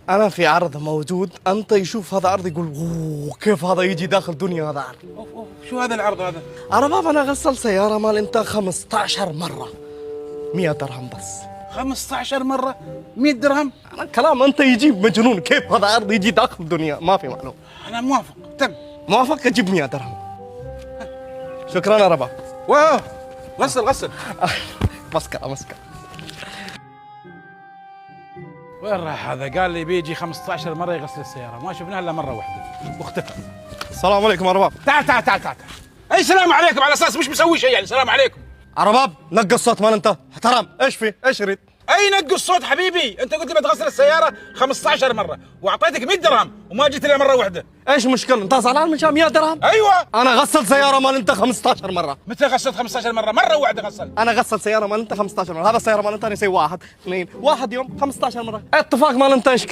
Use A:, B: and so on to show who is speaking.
A: انا في عرض موجود، انت يشوف هذا عرض يقول اوه كيف هذا يجي داخل دنيا هذا عرض.
B: أوف أوف، شو هذا العرض هذا؟
A: ارباب انا غسل سياره مال انت 15 مره 100 درهم بس.
B: 15 مرة 100 درهم؟
A: انا كلام انت يجيب مجنون، كيف هذا عرض يجي داخل دنيا؟ ما في معلوم.
B: أنا موافق، تم.
A: موافق اجيب 100 درهم. شكرا يا رباب.
B: واو، غسل.
A: مسكره.
B: وين راح هذا؟ قال لي بيجي 15 مرة يغسل السيارة، ما شفناه إلا مرة واحدة واختفى.
A: السلام عليكم يا رباب.
B: تعال. أي سلام عليكم، على أساس مش مسوي شيء يعني، سلام عليكم.
A: رباب نقص الصوت مال انت، احترام. ايش في؟ ايش يريد؟
B: أي نقص الصوت حبيبي، أنت قلت لي بتغسل السيارة 15 مرة وأعطيتك 100 درهم وما جيت إلا مرة واحدة.
A: ايش مشكلة؟ انت زعلان من 100 درهم؟
B: أيوه.
A: انا غسل سيارة مال انت 15 مرة.
B: متى غسلت 15 مرة؟ مرة واحدة غسل.
A: انا غسل سيارة مال انت 15 مرة، هذا السيارة مال انت يسوي واحد اثنين واحد يوم 15 مرة. اتفاق مال انت ايش؟